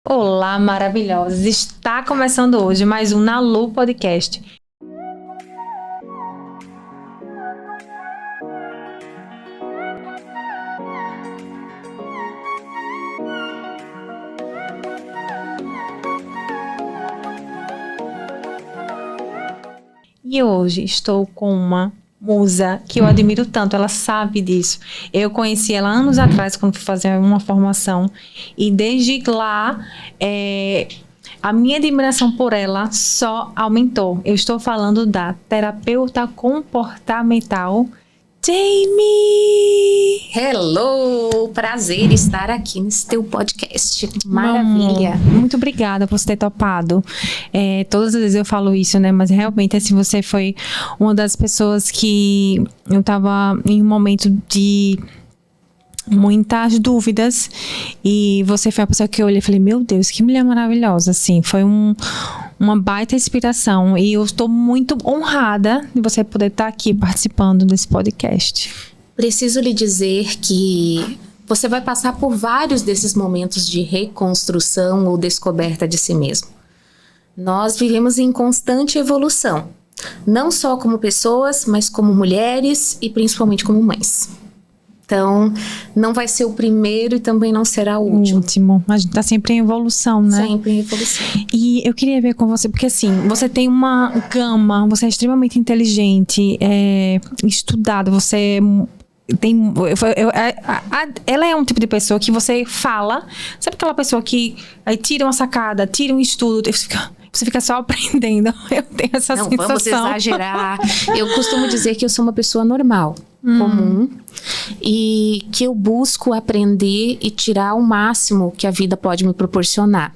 Olá, maravilhosos! Está começando hoje mais um Nalu Podcast. E hoje estou com uma musa que eu admiro tanto, ela sabe disso. Eu conheci ela anos atrás, quando fui fazer uma formação, e desde lá, a minha admiração por ela só aumentou. Eu estou falando da terapeuta comportamental, Jamie! Hello! Prazer estar aqui nesse teu podcast. Maravilha! Muito obrigada por você ter topado. Todas as vezes eu falo isso, né? Mas realmente, assim, você foi uma das pessoas que eu tava em um momento de muitas dúvidas e você foi a pessoa que eu olhei e falei, meu Deus, que mulher maravilhosa, assim, foi uma baita inspiração e eu estou muito honrada de você poder estar aqui participando desse podcast. Preciso lhe dizer que você vai passar por vários desses momentos de reconstrução ou descoberta de si mesmo. Nós vivemos em constante evolução, não só como pessoas, mas como mulheres e principalmente como mães. Então, não vai ser o primeiro e também não será o último. A gente tá sempre em evolução, né? Sempre em evolução. E eu queria ver com você, porque assim, você tem uma gama, você é extremamente inteligente, estudada, você tem... ela é um tipo de pessoa que você fala, sabe aquela pessoa que aí tira uma sacada, tira um estudo, você fica só aprendendo. Eu tenho essa sensação. Não, vamos exagerar. Eu costumo dizer que eu sou uma pessoa normal, comum, e que eu busco aprender e tirar o máximo que a vida pode me proporcionar.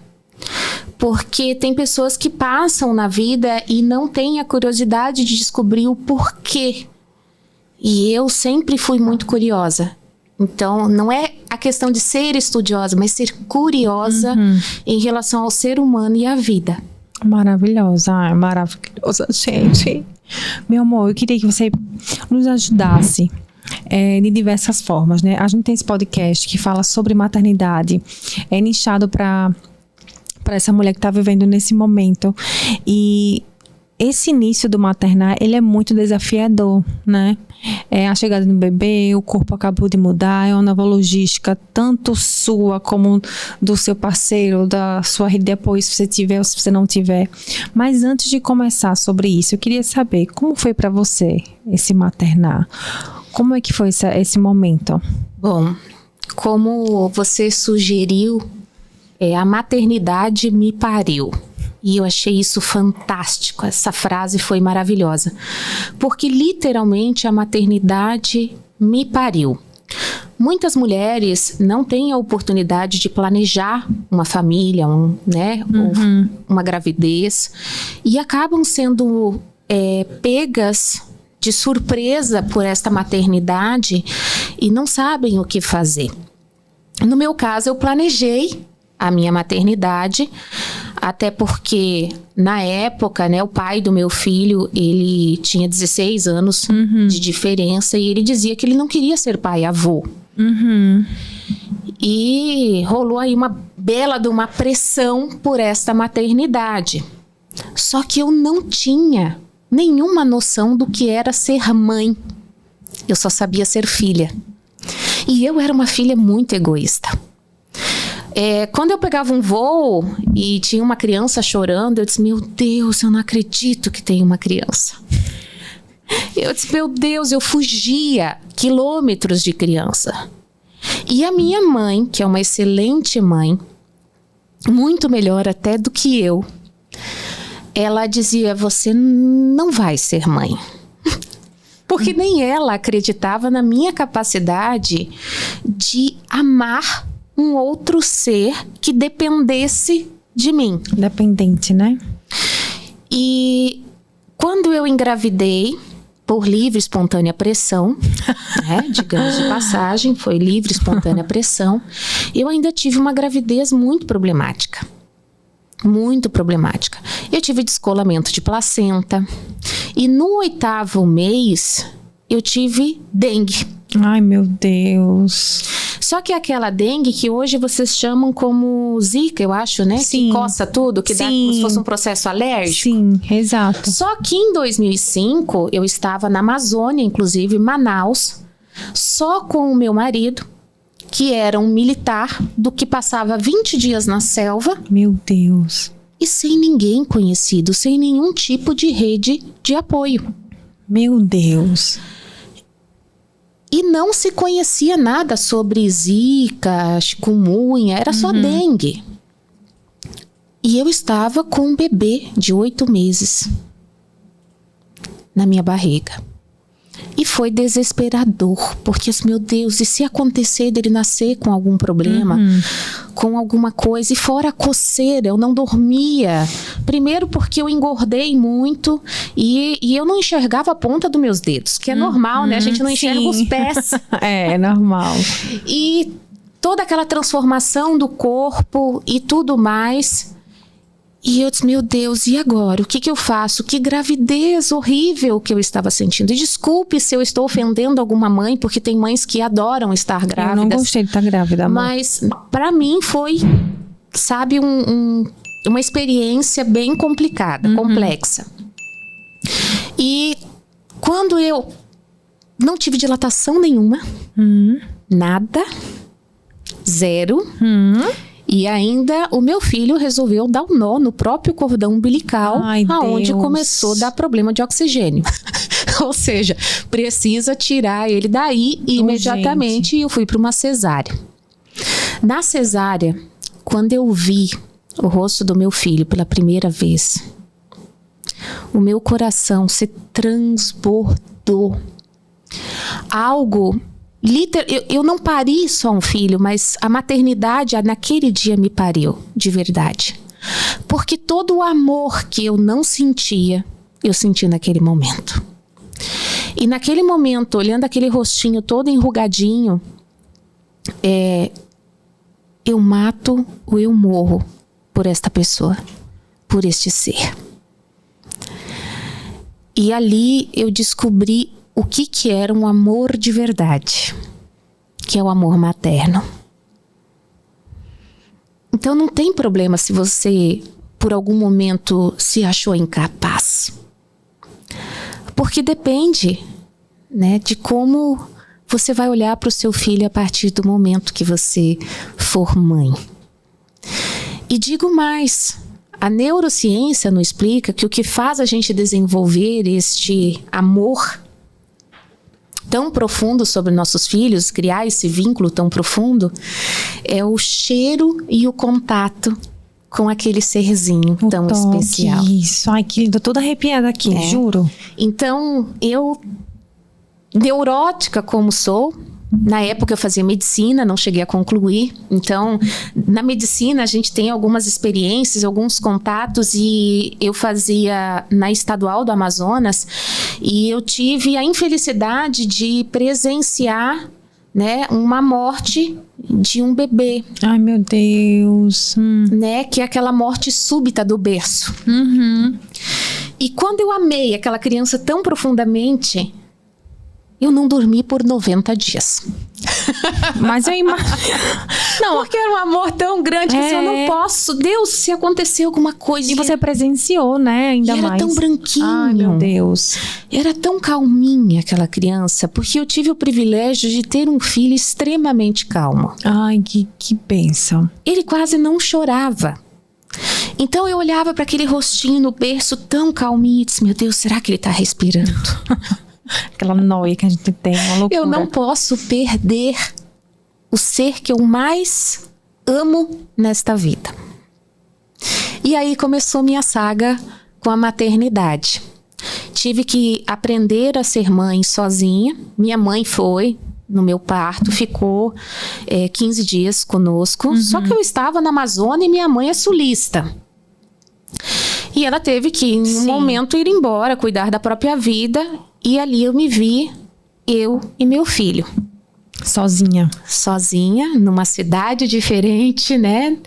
Porque tem pessoas que passam na vida e não têm a curiosidade de descobrir o porquê. E eu sempre fui muito curiosa. Então, não é a questão de ser estudiosa, mas ser curiosa em relação ao ser humano e à vida. Maravilhosa, maravilhosa, gente. Meu amor, eu queria que você nos ajudasse de diversas formas, né? A gente tem esse podcast que fala sobre maternidade, é nichado para essa mulher que está vivendo nesse momento. E esse início do maternar, ele é muito desafiador, né? A chegada do bebê, o corpo acabou de mudar, é uma nova logística, tanto sua como do seu parceiro, da sua rede de apoio, se você tiver ou se você não tiver. Mas antes de começar sobre isso, eu queria saber como foi para você esse maternar? Como é que foi esse momento? Bom, como você sugeriu, a maternidade me pariu. E eu achei isso fantástico, essa frase foi maravilhosa. Porque literalmente a maternidade me pariu. Muitas mulheres não têm a oportunidade de planejar uma família, ou uma gravidez, e acabam sendo pegas de surpresa por esta maternidade e não sabem o que fazer. No meu caso, eu planejei a minha maternidade, até porque na época, né, o pai do meu filho, ele tinha 16 anos de diferença e ele dizia que ele não queria ser pai avô. E rolou aí uma bela de uma pressão por esta maternidade. Só que eu não tinha nenhuma noção do que era ser mãe. Eu só sabia ser filha. E eu era uma filha muito egoísta. Quando eu pegava um voo e tinha uma criança chorando, eu disse, meu Deus, eu não acredito que tem uma criança. Eu disse, meu Deus, eu fugia quilômetros de criança. E a minha mãe, que é uma excelente mãe, muito melhor até do que eu, ela dizia, você não vai ser mãe. Porque nem ela acreditava na minha capacidade de amar um outro ser que dependesse de mim. Dependente, né? E quando eu engravidei, por livre e espontânea pressão, né, digamos de passagem, foi livre e espontânea pressão, eu ainda tive uma gravidez muito problemática. Muito problemática. Eu tive descolamento de placenta e no 8º mês eu tive dengue. Ai, meu Deus. Só que aquela dengue que hoje vocês chamam como zika, eu acho, né? Sim. Que coça tudo, que dá como se fosse um processo alérgico. Sim, exato. Só que em 2005, eu estava na Amazônia, inclusive Manaus, só com o meu marido, que era um militar do que passava 20 dias na selva. Meu Deus. E sem ninguém conhecido, sem nenhum tipo de rede de apoio. Meu Deus. E não se conhecia nada sobre zika, chikungunya, era só dengue. E eu estava com um bebê de 8 meses na minha barriga. E foi desesperador, porque, meu Deus, e se acontecer dele nascer com algum problema, com alguma coisa, e fora a coceira, eu não dormia. Primeiro porque eu engordei muito e eu não enxergava a ponta dos meus dedos, que é normal, né? A gente não enxerga os pés. É normal. E toda aquela transformação do corpo e tudo mais. E eu disse, meu Deus, e agora? O que eu faço? Que gravidez horrível que eu estava sentindo. E desculpe se eu estou ofendendo alguma mãe, porque tem mães que adoram estar grávidas. Eu não gostei de estar grávida, amor. Mas para mim foi, sabe, uma experiência bem complicada, complexa. E quando eu não tive dilatação nenhuma, nada, zero... E ainda o meu filho resolveu dar um nó no próprio cordão umbilical, aonde começou a dar problema de oxigênio. Ou seja, precisa tirar ele daí e imediatamente eu fui para uma cesárea. Na cesárea, quando eu vi o rosto do meu filho pela primeira vez, o meu coração se transbordou. Algo... Eu não pari só um filho, mas a maternidade naquele dia me pariu, de verdade. Porque todo o amor que eu não sentia, eu senti naquele momento. E naquele momento, olhando aquele rostinho todo enrugadinho, eu mato ou eu morro por esta pessoa, por este ser. E ali eu descobri o que era um amor de verdade, que é o amor materno. Então não tem problema se você, por algum momento, se achou incapaz. Porque depende, né, de como você vai olhar para o seu filho a partir do momento que você for mãe. E digo mais, a neurociência nos explica que o que faz a gente desenvolver este amor tão profundo sobre nossos filhos, criar esse vínculo tão profundo, é o cheiro e o contato com aquele serzinho tão especial. Isso, ai que lindo, toda arrepiada aqui, juro. Então, eu, neurótica como sou, na época eu fazia medicina, não cheguei a concluir. Então, na medicina a gente tem algumas experiências, alguns contatos, e eu fazia na Estadual do Amazonas, e eu tive a infelicidade de presenciar, né, uma morte de um bebê. Ai, meu Deus. Né, que é aquela morte súbita do berço. E quando eu amei aquela criança tão profundamente, eu não dormi por 90 dias. Mas eu imagino... Não, porque era um amor tão grande que eu não posso. Deus, se acontecer alguma coisa... E você presenciou, né? Ainda mais. Era tão branquinho. Ai, meu Deus. Era tão calminha aquela criança, porque eu tive o privilégio de ter um filho extremamente calmo. Ai, que bênção. Ele quase não chorava. Então eu olhava para aquele rostinho no berço tão calminho e disse, meu Deus, será que ele está respirando? Aquela noia que a gente tem, uma loucura. Eu não posso perder o ser que eu mais amo nesta vida. E aí começou minha saga com a maternidade. Tive que aprender a ser mãe sozinha. Minha mãe foi no meu parto, ficou 15 dias conosco. Só que eu estava na Amazônia e minha mãe é sulista. E ela teve que, em um momento, ir embora, cuidar da própria vida. E ali eu me vi, eu e meu filho. Sozinha, numa cidade diferente, né?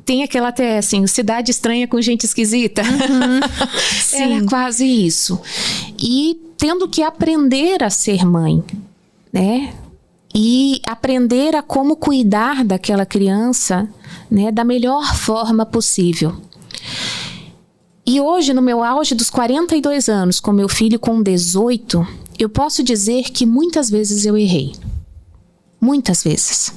Tem aquela até assim, cidade estranha com gente esquisita. Era quase isso. E tendo que aprender a ser mãe, né? e aprender a como cuidar daquela criança, né, da melhor forma possível. E hoje, no meu auge dos 42 anos, com meu filho com 18, eu posso dizer que muitas vezes eu errei. Muitas vezes.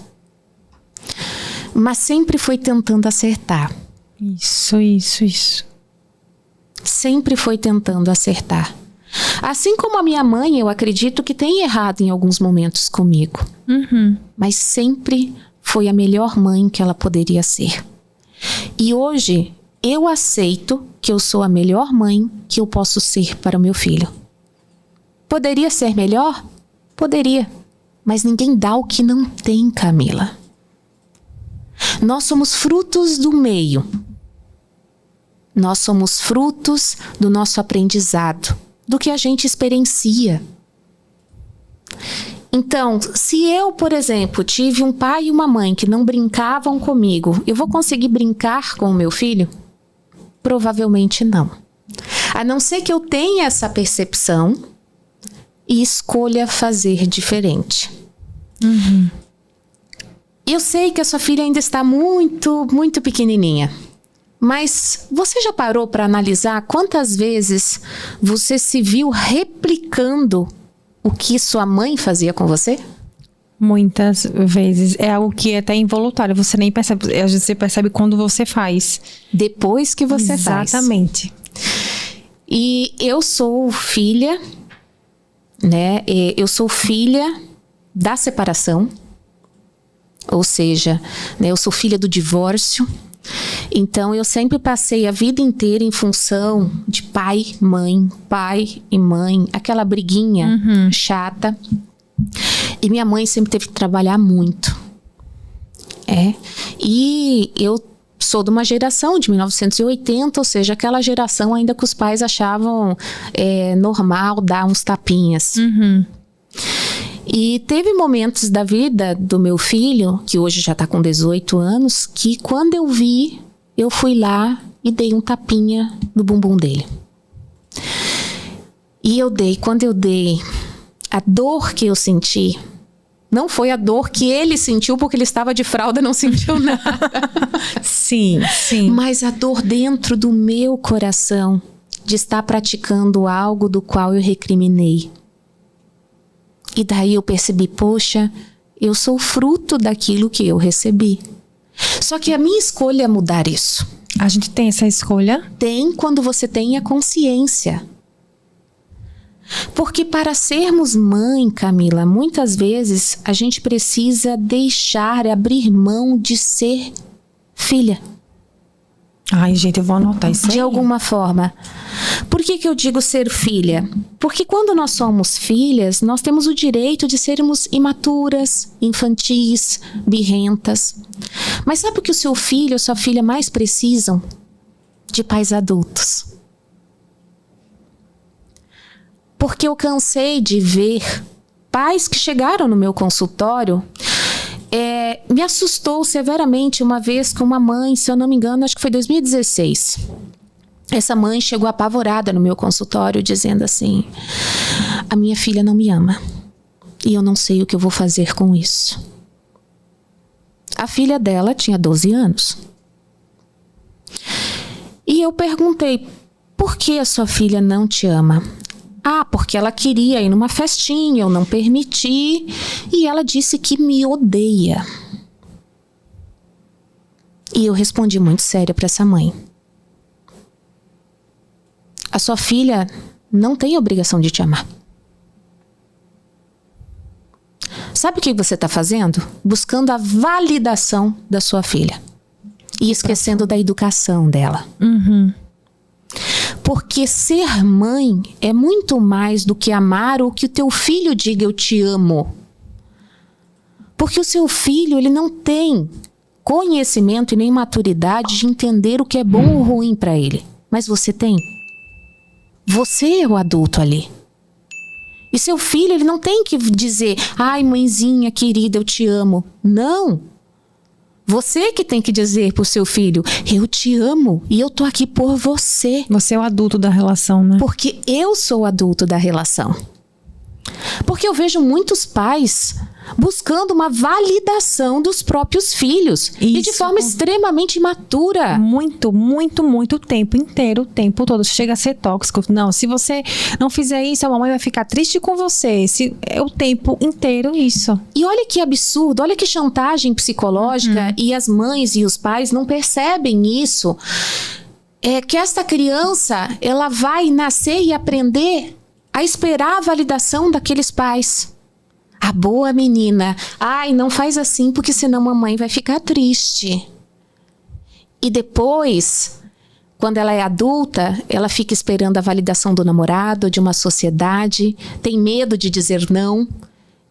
Mas sempre foi tentando acertar. Isso. Sempre foi tentando acertar. Assim como a minha mãe, eu acredito que tem errado em alguns momentos comigo. Mas sempre foi a melhor mãe que ela poderia ser. E hoje, eu aceito que eu sou a melhor mãe que eu posso ser para o meu filho. Poderia ser melhor? Poderia. Mas ninguém dá o que não tem, Camila. Nós somos frutos do meio. Nós somos frutos do nosso aprendizado, do que a gente experiencia. Então, se eu, por exemplo, tive um pai e uma mãe que não brincavam comigo, eu vou conseguir brincar com o meu filho? Provavelmente não. A não ser que eu tenha essa percepção e escolha fazer diferente. Eu sei que a sua filha ainda está muito, muito pequenininha. Mas você já parou para analisar quantas vezes você se viu replicando o que sua mãe fazia com você? Muitas vezes. É algo que é até involuntário. Você nem percebe. Às vezes você percebe quando você faz. Depois que você faz. Exatamente. E eu sou filha, né? Eu sou filha da separação. Ou seja, né, eu sou filha do divórcio. Então, eu sempre passei a vida inteira em função de pai e mãe, aquela briguinha chata. E minha mãe sempre teve que trabalhar muito. E eu sou de uma geração de 1980, ou seja, aquela geração ainda que os pais achavam normal dar uns tapinhas. E teve momentos da vida do meu filho, que hoje já está com 18 anos, que quando eu vi, eu fui lá e dei um tapinha no bumbum dele. E quando eu dei, a dor que eu senti, não foi a dor que ele sentiu, porque ele estava de fralda, não sentiu nada. Sim. Mas a dor dentro do meu coração, de estar praticando algo do qual eu recriminei. E daí eu percebi, poxa, eu sou fruto daquilo que eu recebi. Só que a minha escolha é mudar isso. A gente tem essa escolha? Tem quando você tem a consciência. Porque para sermos mãe, Camila, muitas vezes a gente precisa abrir mão de ser filha. Ai, gente, eu vou anotar isso aí. De alguma forma. Por que eu digo ser filha? Porque quando nós somos filhas, nós temos o direito de sermos imaturas, infantis, birrentas. Mas sabe o que o seu filho ou sua filha mais precisam? De pais adultos. Porque eu cansei de ver pais que chegaram no meu consultório. Me assustou severamente uma vez com uma mãe, se eu não me engano, acho que foi 2016. Essa mãe chegou apavorada no meu consultório dizendo assim: a minha filha não me ama e eu não sei o que eu vou fazer com isso. A filha dela tinha 12 anos. E eu perguntei: por que a sua filha não te ama? Porque ela queria ir numa festinha, eu não permiti, e ela disse que me odeia. E eu respondi muito séria para essa mãe: a sua filha não tem a obrigação de te amar. Sabe o que você está fazendo? Buscando a validação da sua filha e esquecendo da educação dela. Porque ser mãe é muito mais do que amar ou que o teu filho diga eu te amo. Porque o seu filho, ele não tem conhecimento e nem maturidade de entender o que é bom ou ruim para ele. Mas você tem. Você é o adulto ali. E seu filho, ele não tem que dizer: ai, mãezinha querida, eu te amo. Não. Você que tem que dizer pro seu filho: eu te amo e eu tô aqui por você. Você é o adulto da relação, né? Porque eu sou o adulto da relação. Porque eu vejo muitos pais buscando uma validação dos próprios filhos. E de forma extremamente imatura. Muito, muito, muito, o tempo inteiro, o tempo todo. Chega a ser tóxico. Não, se você não fizer isso, a mamãe vai ficar triste com você. É o tempo inteiro isso. E olha que absurdo, olha que chantagem psicológica. E as mães e os pais não percebem isso. É que esta criança, ela vai nascer e aprender a esperar a validação daqueles pais. A boa menina. Ai, não faz assim porque senão mamãe vai ficar triste. E depois, quando ela é adulta, ela fica esperando a validação do namorado, de uma sociedade, tem medo de dizer não.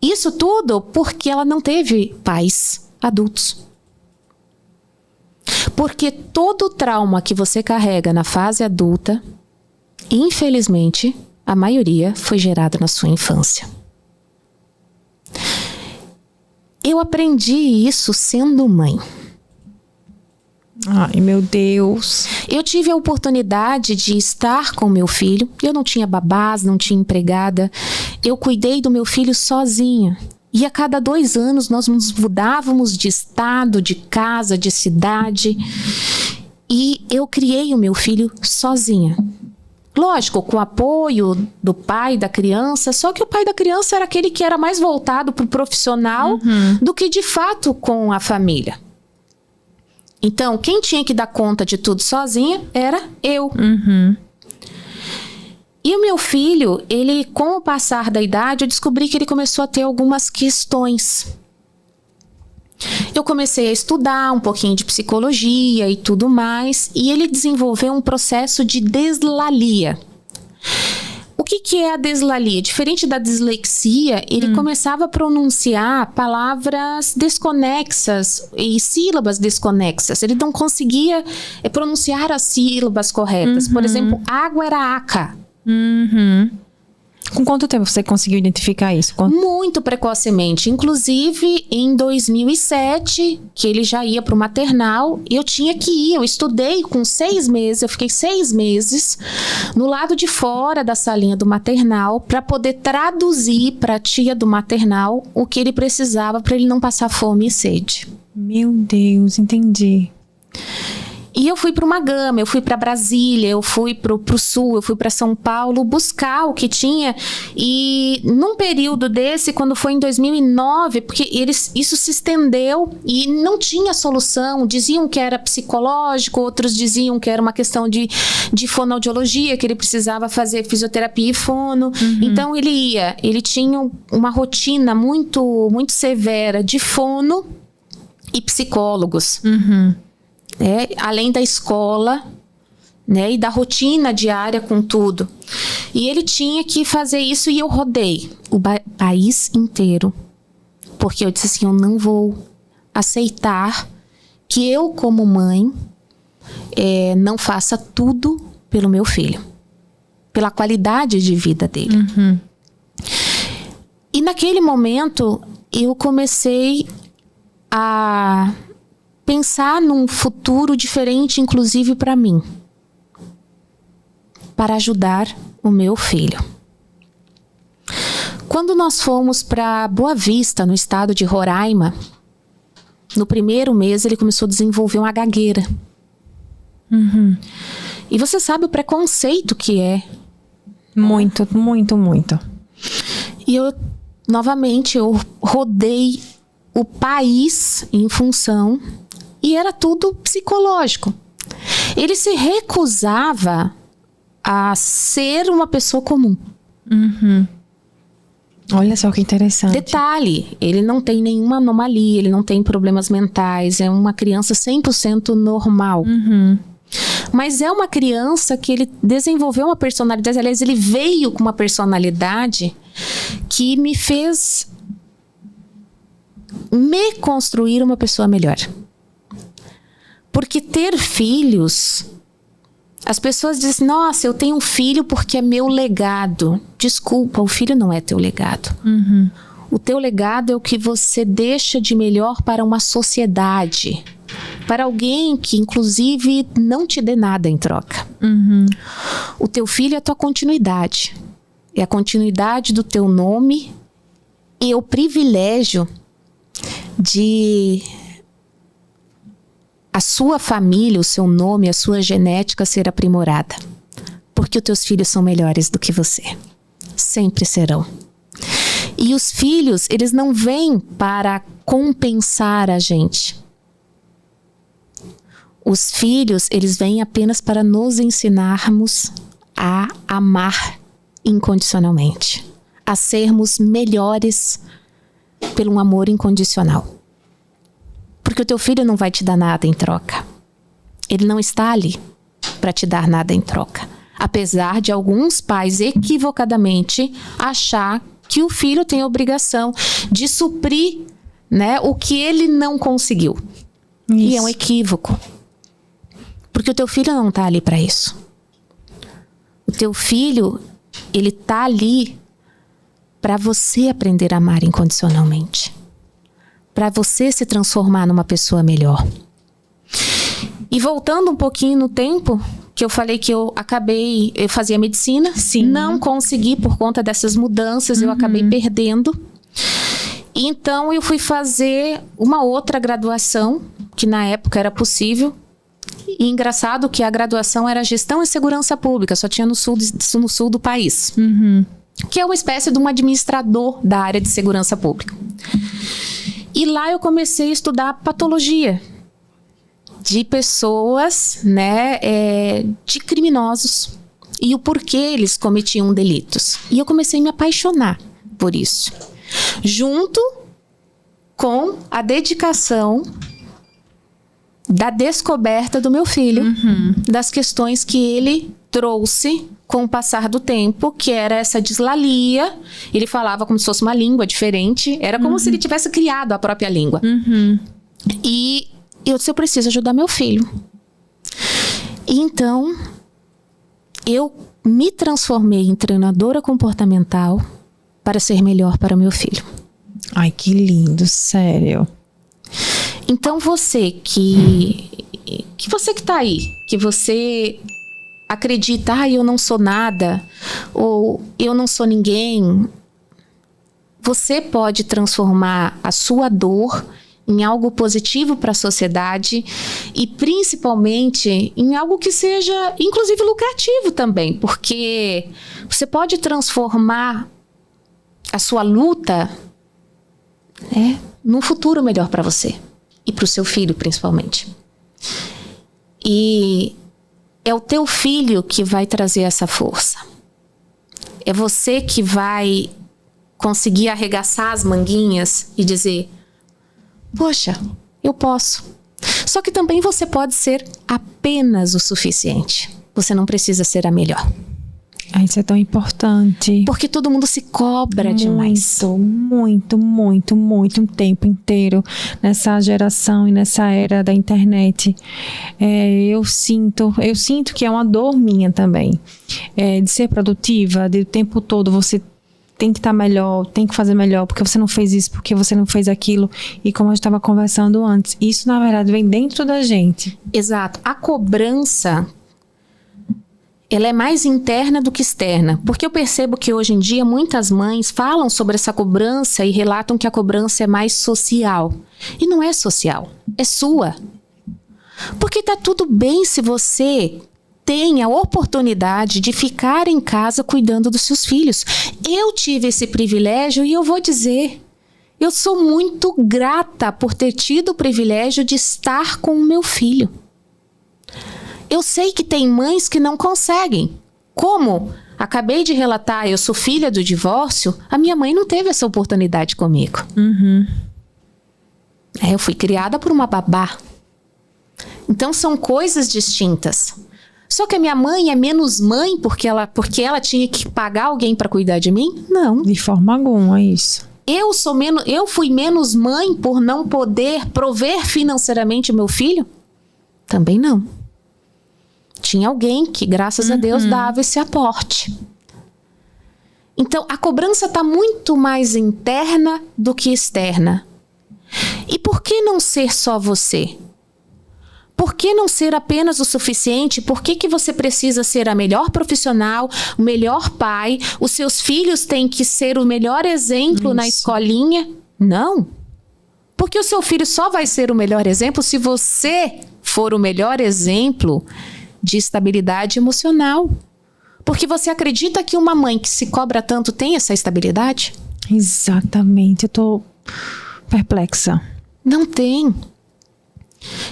Isso tudo porque ela não teve pais adultos. Porque todo o trauma que você carrega na fase adulta, infelizmente, a maioria foi gerado na sua infância. Eu aprendi isso sendo mãe. Ai, meu Deus. Eu tive a oportunidade de estar com meu filho. Eu não tinha babás, não tinha empregada. Eu cuidei do meu filho sozinha. E a cada 2 anos nós nos mudávamos de estado, de casa, de cidade. E eu criei o meu filho sozinha. Lógico, com o apoio do pai da criança, só que o pai da criança era aquele que era mais voltado para o profissional do que de fato com a família. Então, quem tinha que dar conta de tudo sozinha era eu. E o meu filho, ele, com o passar da idade, eu descobri que ele começou a ter algumas questões. Eu comecei a estudar um pouquinho de psicologia e tudo mais, e ele desenvolveu um processo de deslalia. O que é a deslalia? Diferente da dislexia, ele começava a pronunciar palavras desconexas e sílabas desconexas. Ele não conseguia pronunciar as sílabas corretas. Por exemplo, água era aca. Com quanto tempo você conseguiu identificar isso? Muito precocemente. Inclusive, em 2007, que ele já ia para o maternal, eu tinha que ir. Eu estudei com 6 meses, eu fiquei 6 meses no lado de fora da salinha do maternal para poder traduzir para a tia do maternal o que ele precisava para ele não passar fome e sede. Meu Deus, entendi. E eu fui para uma gama, eu fui para Brasília, eu fui para o sul, eu fui para São Paulo buscar o que tinha. E num período desse, quando foi em 2009, porque isso se estendeu e não tinha solução. Diziam que era psicológico, outros diziam que era uma questão de fonoaudiologia, que ele precisava fazer fisioterapia e fono. Então ele tinha uma rotina muito, muito severa de fono e psicólogos. Além da escola, né, e da rotina diária com tudo. E ele tinha que fazer isso e eu rodei o país inteiro. Porque eu disse assim, eu não vou aceitar que eu, como mãe, não faça tudo pelo meu filho. Pela qualidade de vida dele. E naquele momento, eu comecei a pensar num futuro diferente, inclusive para mim, para ajudar o meu filho. Quando nós fomos para Boa Vista, no estado de Roraima, no primeiro mês ele começou a desenvolver uma gagueira. E você sabe o preconceito que é. Muito, muito, muito. E novamente, eu rodei o país em função. E era tudo psicológico. Ele se recusava a ser uma pessoa comum. Olha só que interessante. Detalhe, ele não tem nenhuma anomalia, ele não tem problemas mentais, é uma criança 100% normal. Mas é uma criança que ele desenvolveu uma personalidade, aliás, ele veio com uma personalidade que me fez me construir uma pessoa melhor. Porque ter filhos, as pessoas dizem, nossa, eu tenho um filho porque é meu legado. Desculpa, o filho não é teu legado. O teu legado é o que você deixa de melhor para uma sociedade. Para alguém que, inclusive, não te dê nada em troca. O teu filho é a tua continuidade. É a continuidade do teu nome e o privilégio de a sua família, o seu nome, a sua genética ser aprimorada. Porque os teus filhos são melhores do que você. Sempre serão. E os filhos, eles não vêm para compensar a gente. Os filhos, eles vêm apenas para nos ensinarmos a amar incondicionalmente. A sermos melhores pelo um amor incondicional. Porque o teu filho não vai te dar nada em troca. Ele não está ali para te dar nada em troca. Apesar de alguns pais equivocadamente achar que o filho tem a obrigação de suprir, né, o que ele não conseguiu. Isso. E é um equívoco. Porque o teu filho não está ali para isso. O teu filho, ele está ali para você aprender a amar incondicionalmente. Para você se transformar numa pessoa melhor. E voltando um pouquinho no tempo, que eu falei que eu fazia medicina. Sim. Não consegui por conta dessas mudanças, eu acabei perdendo. Então eu fui fazer uma outra graduação, que na época era possível. E engraçado que a graduação era Gestão e Segurança Pública, só tinha no sul do país. Que é uma espécie de um administrador da área de segurança pública. E lá eu comecei a estudar patologia de pessoas, né, de criminosos e o porquê eles cometiam delitos. E eu comecei a me apaixonar por isso, junto com a dedicação da descoberta do meu filho, das questões que ele trouxe com o passar do tempo, que era essa dislalia. Ele falava como se fosse uma língua diferente, era como se ele tivesse criado a própria língua. E eu disse, eu preciso ajudar meu filho. E então, eu me transformei em treinadora comportamental para ser melhor para o meu filho. Ai, que lindo, sério. Então você que tá aí, que você acredita, eu não sou nada, ou eu não sou ninguém, você pode transformar a sua dor em algo positivo para a sociedade e principalmente em algo que seja, inclusive, lucrativo também, porque você pode transformar a sua luta, né, num futuro melhor para você e para o seu filho, principalmente. E é o teu filho que vai trazer essa força. É você que vai conseguir arregaçar as manguinhas e dizer, poxa, eu posso. Só que também você pode ser apenas o suficiente. Você não precisa ser a melhor. Isso é tão importante. Porque todo mundo se cobra demais. Muito, um tempo inteiro nessa geração e nessa era da internet. Eu sinto que é uma dor minha também. De ser produtiva, de o tempo todo você tem que estar melhor, tem que fazer melhor, porque você não fez isso, porque você não fez aquilo. E como a gente estava conversando antes, isso na verdade vem dentro da gente. Exato. A cobrança, ela é mais interna do que externa. Porque eu percebo que hoje em dia muitas mães falam sobre essa cobrança e relatam que a cobrança é mais social. E não é social, é sua. Porque tá tudo bem se você tem a oportunidade de ficar em casa cuidando dos seus filhos. Eu tive esse privilégio e eu vou dizer, eu sou muito grata por ter tido o privilégio de estar com o meu filho. Eu sei que tem mães que não conseguem. Como acabei de relatar, eu sou filha do divórcio, a minha mãe não teve essa oportunidade comigo. Eu fui criada por uma babá. Então são coisas distintas. Só que a minha mãe é menos mãe porque ela tinha que pagar alguém para cuidar de mim? Não. De forma alguma, é isso. Eu fui menos mãe por não poder prover financeiramente o meu filho? Também não. Tinha alguém que, graças a Deus, dava esse aporte. Então, a cobrança está muito mais interna do que externa. E por que não ser só você? Por que não ser apenas o suficiente? Por que você precisa ser a melhor profissional, o melhor pai? Os seus filhos têm que ser o melhor exemplo na escolinha? Não. Porque o seu filho só vai ser o melhor exemplo se você for o melhor exemplo de estabilidade emocional. Porque você acredita que uma mãe que se cobra tanto tem essa estabilidade? Exatamente. Eu tô perplexa. Não tem.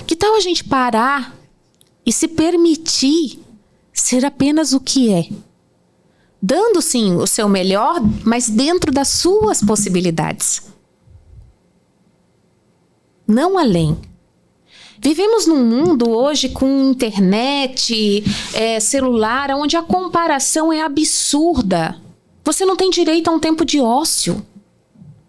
Que tal a gente parar e se permitir ser apenas o que é? Dando, sim, o seu melhor, mas dentro das suas possibilidades. Não além. Vivemos num mundo hoje com internet, celular, onde a comparação é absurda. Você não tem direito a um tempo de ócio.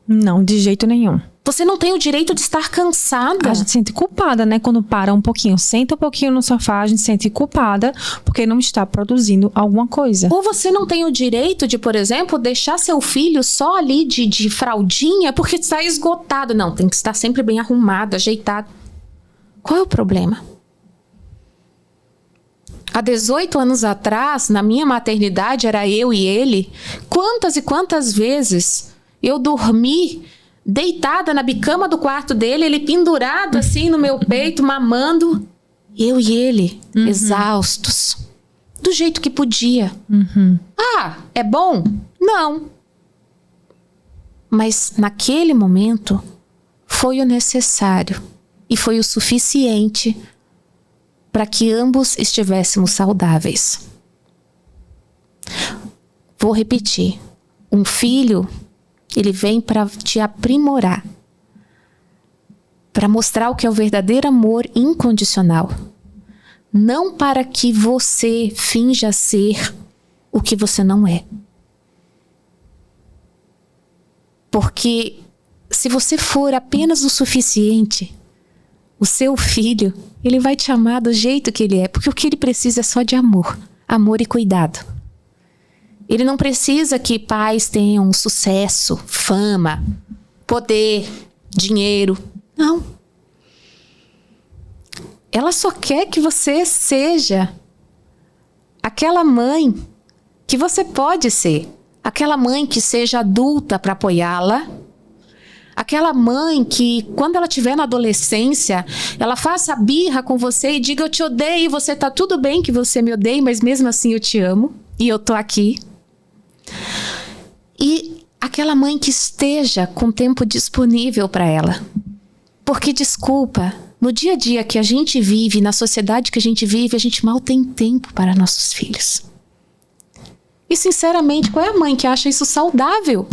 Não, de jeito nenhum. Você não tem o direito de estar cansada. A gente se sente culpada, né? Quando para um pouquinho, senta um pouquinho no sofá, a gente se sente culpada porque não está produzindo alguma coisa. Ou você não tem o direito de, por exemplo, deixar seu filho só ali de fraldinha porque está esgotado. Não, tem que estar sempre bem arrumado, ajeitado. Qual é o problema? Há 18 anos atrás, na minha maternidade, era eu e ele. Quantas e quantas vezes eu dormi deitada na bicama do quarto dele, ele pendurado assim no meu peito, mamando. Eu e ele, exaustos. Do jeito que podia. Ah, é bom? Não. Mas naquele momento, foi o necessário. E foi o suficiente para que ambos estivéssemos saudáveis. Vou repetir. Um filho, ele vem para te aprimorar. Para mostrar o que é o verdadeiro amor incondicional. Não para que você finja ser o que você não é. Porque se você for apenas o suficiente, o seu filho, ele vai te amar do jeito que ele é. Porque o que ele precisa é só de amor. Amor e cuidado. Ele não precisa que pais tenham sucesso, fama, poder, dinheiro. Não. Ela só quer que você seja aquela mãe que você pode ser. Aquela mãe que seja adulta para apoiá-la. Aquela mãe que, quando ela estiver na adolescência, ela faça birra com você e diga: eu te odeio, você tá tudo bem que você me odeie, mas mesmo assim eu te amo e eu tô aqui. E aquela mãe que esteja com tempo disponível para ela. Porque, desculpa, no dia a dia que a gente vive, na sociedade que a gente mal tem tempo para nossos filhos. E, sinceramente, qual é a mãe que acha isso saudável?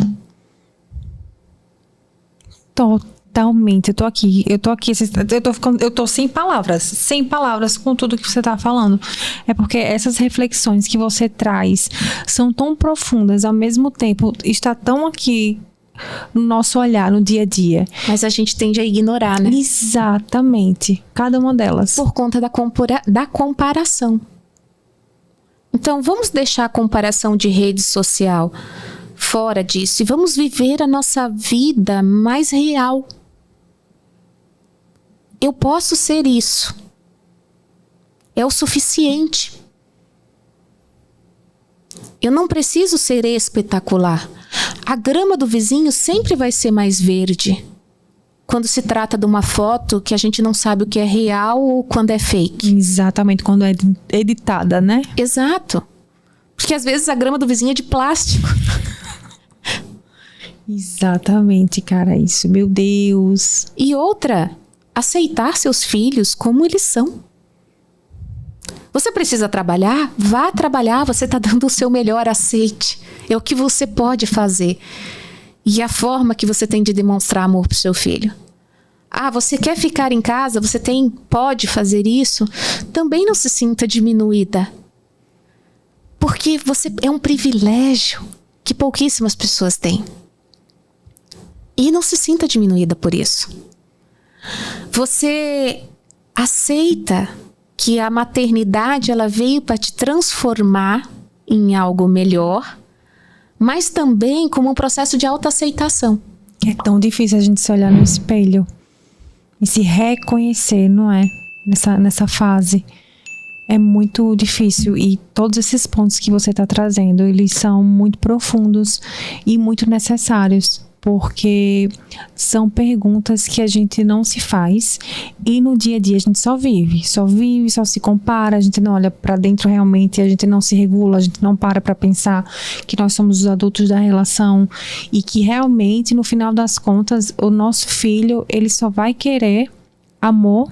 Totalmente. Eu tô aqui, eu tô sem palavras com tudo que você tá falando. É porque essas reflexões que você traz são tão profundas, ao mesmo tempo está tão aqui no nosso olhar, no dia a dia. Mas a gente tende a ignorar, né? Exatamente. Cada uma delas. Por conta da comparação. Então, vamos deixar a comparação de rede social fora disso e vamos viver a nossa vida mais real. Eu posso ser isso. É o suficiente. Eu não preciso ser espetacular. A grama do vizinho sempre vai ser mais verde quando se trata de uma foto que a gente não sabe o que é real ou quando é fake. Exatamente, quando é editada, né? Exato. Porque às vezes a grama do vizinho é de plástico. Exatamente, cara, isso. Meu Deus. E outra, aceitar seus filhos como eles são. Você precisa trabalhar? Vá trabalhar, você está dando o seu melhor, aceite. É o que você pode fazer. E a forma que você tem de demonstrar amor para o seu filho. Ah, você quer ficar em casa? Você pode fazer isso? Também não se sinta diminuída. Porque você é um privilégio que pouquíssimas pessoas têm. E não se sinta diminuída por isso. Você aceita que a maternidade ela veio para te transformar em algo melhor, mas também como um processo de autoaceitação. É tão difícil a gente se olhar no espelho e se reconhecer, não é? nessa fase. É muito difícil, e todos esses pontos que você está trazendo, eles são muito profundos e muito necessários, porque são perguntas que a gente não se faz, e no dia a dia a gente só vive, só se compara, a gente não olha para dentro realmente, a gente não se regula, a gente não para pensar que nós somos os adultos da relação, e que realmente, no final das contas, o nosso filho, ele só vai querer amor,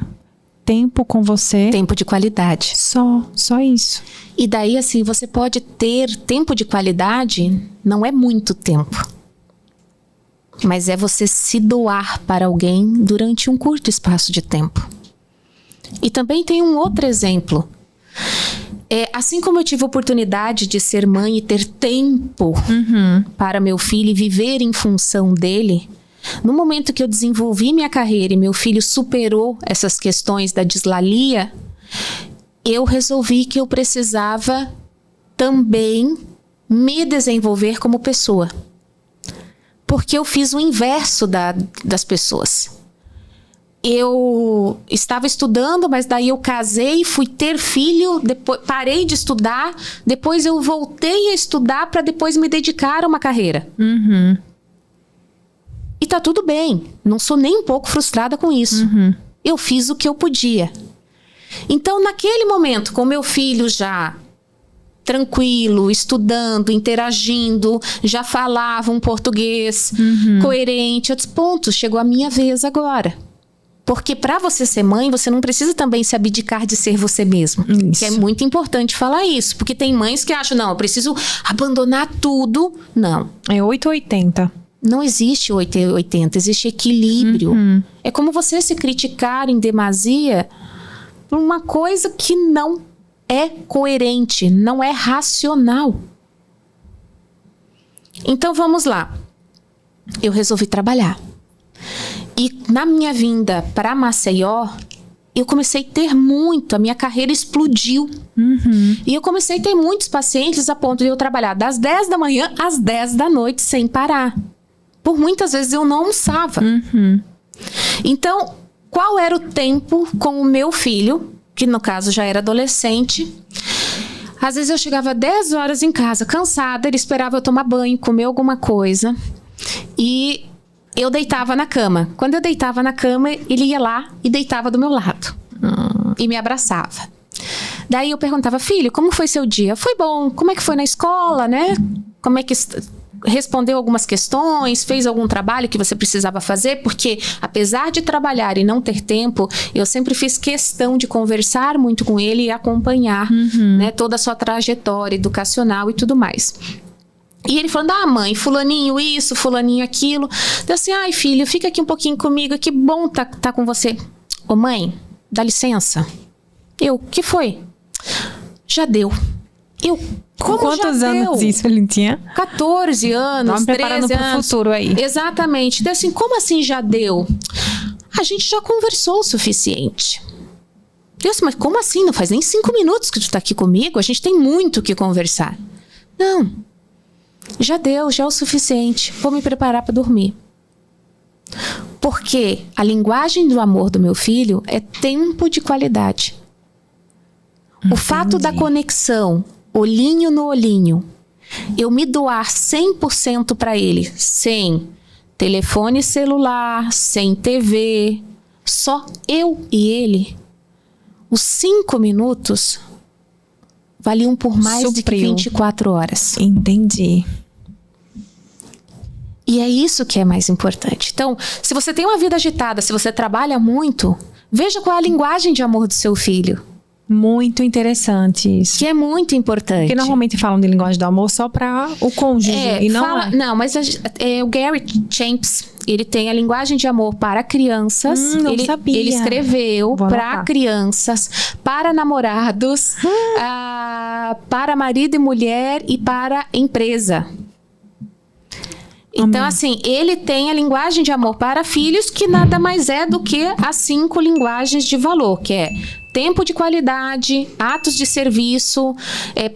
tempo com você. Tempo de qualidade. Só isso. E daí, assim, você pode ter tempo de qualidade, não é muito tempo. Mas é você se doar para alguém durante um curto espaço de tempo. E também tem um outro exemplo. Assim como eu tive a oportunidade de ser mãe e ter tempo para meu filho e viver em função dele, no momento que eu desenvolvi minha carreira e meu filho superou essas questões da dislalia, eu resolvi que eu precisava também me desenvolver como pessoa. Porque eu fiz o inverso das pessoas. Eu estava estudando, mas daí eu casei, fui ter filho, depois parei de estudar, depois eu voltei a estudar para depois me dedicar a uma carreira. E tá tudo bem, não sou nem um pouco frustrada com isso. Eu fiz o que eu podia. Então, naquele momento, com meu filho já tranquilo, estudando, interagindo, já falava um português coerente, eu disse, ponto, chegou a minha vez agora. Porque para você ser mãe, você não precisa também se abdicar de ser você mesmo. Que é muito importante falar isso. Porque tem mães que acham, não, eu preciso abandonar tudo. Não. É 880. Não existe 880, existe equilíbrio. É como você se criticar em demasia por uma coisa que não é coerente, não é racional. Então vamos lá. Eu resolvi trabalhar. E na minha vinda para Maceió, eu comecei a ter muito, a minha carreira explodiu. E eu comecei a ter muitos pacientes a ponto de eu trabalhar das 10 da manhã às 10 da noite sem parar. Por muitas vezes eu não almoçava. Então, qual era o tempo com o meu filho, que no caso já era adolescente? Às vezes eu chegava 10 horas em casa, cansada, ele esperava eu tomar banho, comer alguma coisa, e eu deitava na cama. Quando eu deitava na cama, ele ia lá e deitava do meu lado. E me abraçava. Daí eu perguntava, filho, como foi seu dia? Foi bom. Como é que foi na escola, né? Como é que... respondeu algumas questões, fez algum trabalho que você precisava fazer, porque apesar de trabalhar e não ter tempo, eu sempre fiz questão de conversar muito com ele e acompanhar né, toda a sua trajetória educacional e tudo mais. E ele falando, mãe, fulaninho isso, fulaninho aquilo. Eu assim, ai filho, fica aqui um pouquinho comigo, que bom tá com você. Ô mãe, dá licença. Eu, que foi? Já deu. Eu, como quantos já anos deu? isso ele tinha? 14 anos, 13 anos. Pro futuro aí. Exatamente. Então, assim, como assim já deu? A gente já conversou o suficiente. Eu disse, mas como assim? Não faz nem 5 minutos que tu tá aqui comigo? A gente tem muito o que conversar. Não. Já deu, já é o suficiente. Vou me preparar para dormir. Porque a linguagem do amor do meu filho é tempo de qualidade. O fato da conexão, olhinho no olhinho, eu me doar 100% para ele, sem telefone celular, sem TV, só eu e ele, os 5 minutos valiam por mais de 24 horas. Entendi. E é isso que é mais importante. Então, se você tem uma vida agitada, se você trabalha muito, veja qual é a linguagem de amor do seu filho. Muito interessante isso. Que é muito importante. Porque normalmente falam de linguagem do amor só para o cônjuge. E não não, mas o Gary Chapman, ele tem a linguagem de amor para crianças. Não sabia. Ele escreveu para crianças, para namorados, para marido e mulher e para empresa. Então, assim, ele tem a linguagem de amor para filhos, que nada mais é do que as 5 linguagens de valor, que é tempo de qualidade, atos de serviço,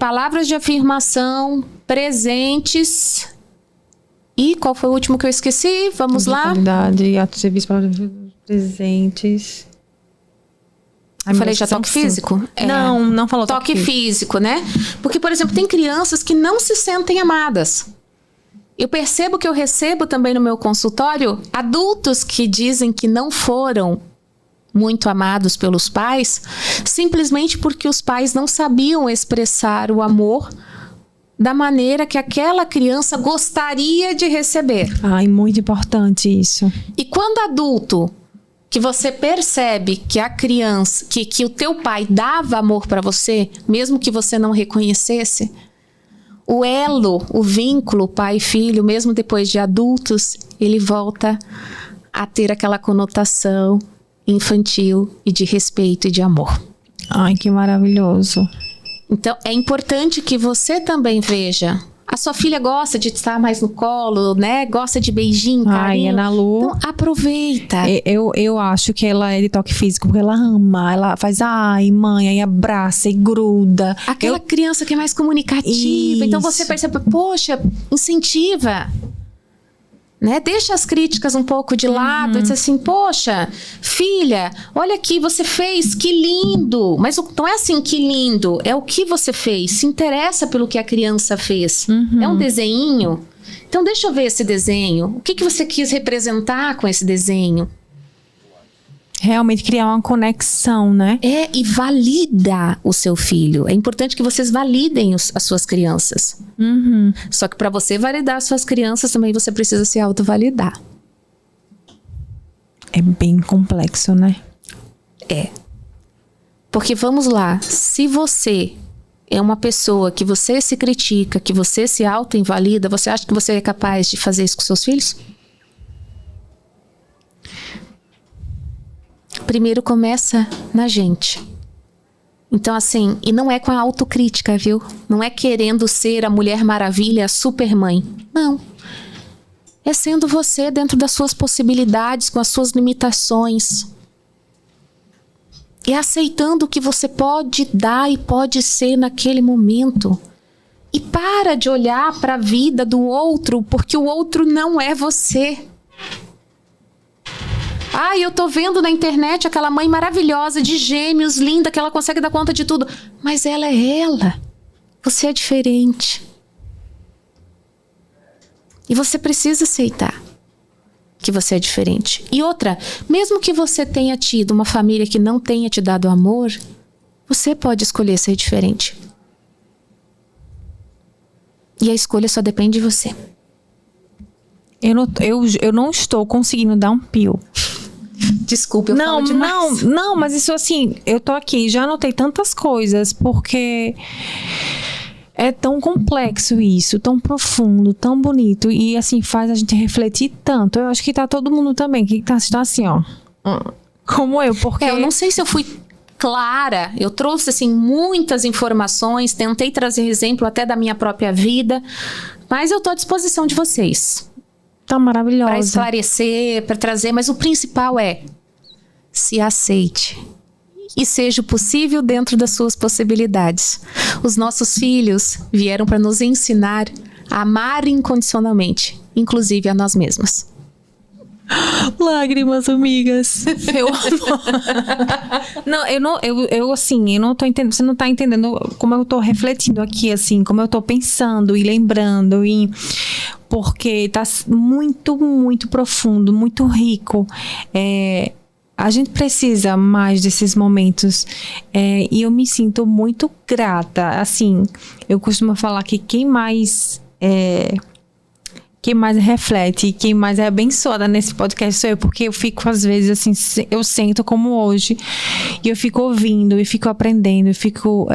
palavras de afirmação, presentes. E qual foi o último que eu esqueci? Vamos lá. Qualidade, atos de serviço, palavras presentes. Ai, Falei já toque físico? Não falou toque físico, né? Porque, por exemplo, tem crianças que não se sentem amadas. Eu percebo que eu recebo também no meu consultório adultos que dizem que não foram muito amados pelos pais, simplesmente porque os pais não sabiam expressar o amor da maneira que aquela criança gostaria de receber. Ai, muito importante isso. E quando adulto, que você percebe que a criança, que o teu pai dava amor para você, mesmo que você não reconhecesse, o elo, o vínculo pai e filho, mesmo depois de adultos, ele volta a ter aquela conotação infantil e de respeito e de amor. Ai, que maravilhoso. Então, é importante que você também veja. A sua filha gosta de estar mais no colo, né? Gosta de beijinho, carinho. Ai, Ana Lu. Então, aproveita. Eu acho que ela é de toque físico, porque ela ama. Ela faz, ai, mãe, aí abraça e gruda. Aquela criança que é mais comunicativa. Isso. Então, você percebe, poxa, incentiva. Né? Deixa as críticas um pouco de lado. E diz assim, poxa, filha, olha aqui, você fez, que lindo. Mas não é assim, que lindo. É o que você fez. Se interessa pelo que a criança fez. É um desenho. Então, deixa eu ver esse desenho. O que você quis representar com esse desenho? Realmente criar uma conexão, né? E valida o seu filho. É importante que vocês validem as suas crianças. Só que para você validar as suas crianças, também você precisa se autovalidar. É bem complexo, né? É. Porque vamos lá, se você é uma pessoa que você se critica, que você se autoinvalida, você acha que você é capaz de fazer isso com seus filhos? Primeiro começa na gente. Então, assim, e não é com a autocrítica, viu? Não é querendo ser a Mulher Maravilha, a Supermãe. Não. É sendo você dentro das suas possibilidades, com as suas limitações. E aceitando o que você pode dar e pode ser naquele momento. E para de olhar para a vida do outro, porque o outro não é você. Eu tô vendo na internet aquela mãe maravilhosa de gêmeos, linda, que ela consegue dar conta de tudo. Mas ela é ela. Você é diferente. E você precisa aceitar que você é diferente. E outra, mesmo que você tenha tido uma família que não tenha te dado amor, você pode escolher ser diferente. E a escolha só depende de você. Eu não estou conseguindo dar um pio. Desculpa, eu falo demais. Não, mas isso assim, eu tô aqui, já anotei tantas coisas, porque é tão complexo isso, tão profundo, tão bonito, e assim, faz a gente refletir tanto. Eu acho que tá todo mundo também, que tá assim, ó, como eu, porque... eu não sei se eu fui clara, eu trouxe assim muitas informações, tentei trazer exemplo até da minha própria vida, mas eu tô à disposição de vocês. Tá maravilhosa. Para esclarecer, para trazer, mas o principal é se aceite e seja o possível dentro das suas possibilidades. Os nossos filhos vieram para nos ensinar a amar incondicionalmente, inclusive a nós mesmas. Lágrimas, amigas. Eu amo. Eu não tô entendendo. Você não tá entendendo como eu tô refletindo aqui, assim, como eu tô pensando e lembrando, porque tá muito, muito profundo, muito rico. A gente precisa mais desses momentos, e eu me sinto muito grata. Assim, eu costumo falar que quem mais reflete, quem mais é abençoada nesse podcast sou eu, porque eu fico às vezes assim, eu sento como hoje, e eu fico ouvindo, e fico aprendendo, e fico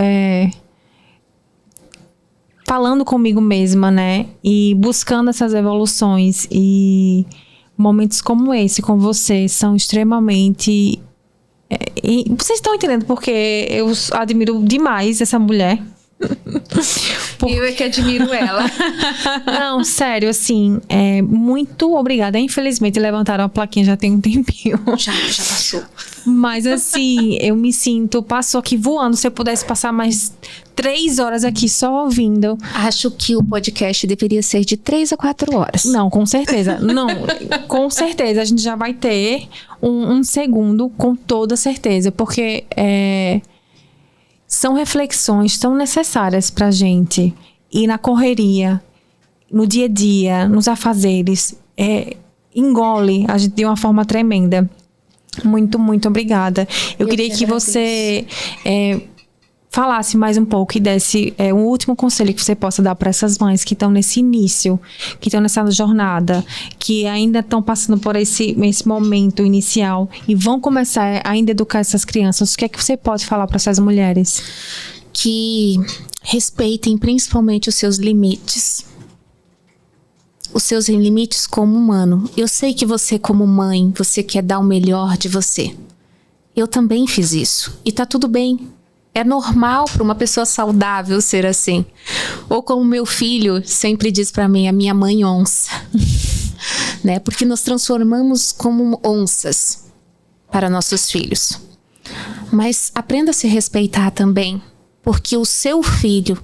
falando comigo mesma, né, e buscando essas evoluções, e momentos como esse com você são extremamente... e vocês estão entendendo porque eu admiro demais essa mulher. Eu é que admiro ela. Não, sério, assim, muito obrigada. Infelizmente, levantaram a plaquinha já tem um tempinho. Já passou. Mas assim, eu me sinto, passou aqui voando. Se eu pudesse passar mais 3 horas aqui só ouvindo. Acho que o podcast deveria ser de 3 a 4 horas. Não, com certeza. Não, com certeza. A gente já vai ter um segundo, com toda certeza. Porque são reflexões tão necessárias pra gente. E na correria, no dia a dia, nos afazeres, engole a gente de uma forma tremenda. Muito, muito obrigada. Eu queria que você falasse mais um pouco e desse um último conselho que você possa dar para essas mães que estão nesse início, que estão nessa jornada, que ainda estão passando por esse momento inicial e vão começar a ainda educar essas crianças. O que é que você pode falar para essas mulheres? Que respeitem principalmente os seus limites. Os seus limites como humano. Eu sei que você, como mãe, você quer dar o melhor de você. Eu também fiz isso. E tá tudo bem. É normal para uma pessoa saudável ser assim. Ou como meu filho sempre diz para mim, a minha mãe onça. Né? Porque nós transformamos como onças para nossos filhos. Mas aprenda a se respeitar também. Porque o seu filho,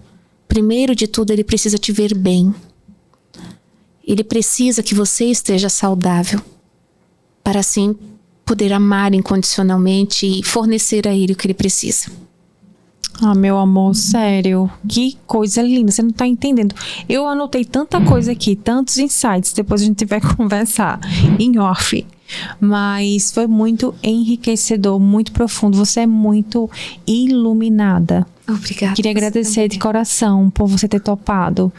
primeiro de tudo, ele precisa te ver bem. Ele precisa que você esteja saudável para assim poder amar incondicionalmente e fornecer a ele o que ele precisa. Ah, meu amor, sério, que coisa linda, você não tá entendendo. Eu anotei tanta coisa aqui, tantos insights, depois a gente vai conversar em off. Mas foi muito enriquecedor, muito profundo, você é muito iluminada. Obrigada. Queria agradecer de coração por você ter topado.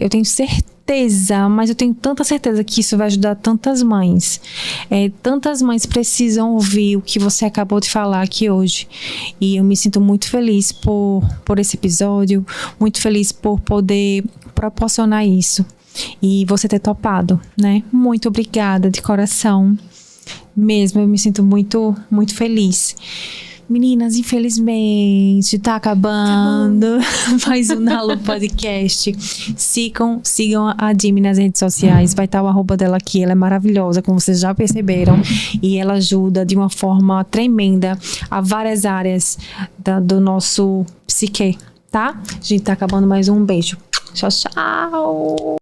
Eu tenho certeza, mas eu tenho tanta certeza que isso vai ajudar tantas mães. Tantas mães precisam ouvir o que você acabou de falar aqui hoje. E eu me sinto muito feliz por esse episódio, muito feliz por poder proporcionar isso. E você ter topado, né? Muito obrigada de coração. Mesmo, eu me sinto muito, muito feliz. Meninas, infelizmente, tá acabando mais um Nalu Podcast. Sigam a Jimmy nas redes sociais. Vai estar o arroba dela aqui. Ela é maravilhosa, como vocês já perceberam. E ela ajuda de uma forma tremenda a várias áreas do nosso psique, tá? A gente tá acabando mais um beijo. Tchau, tchau!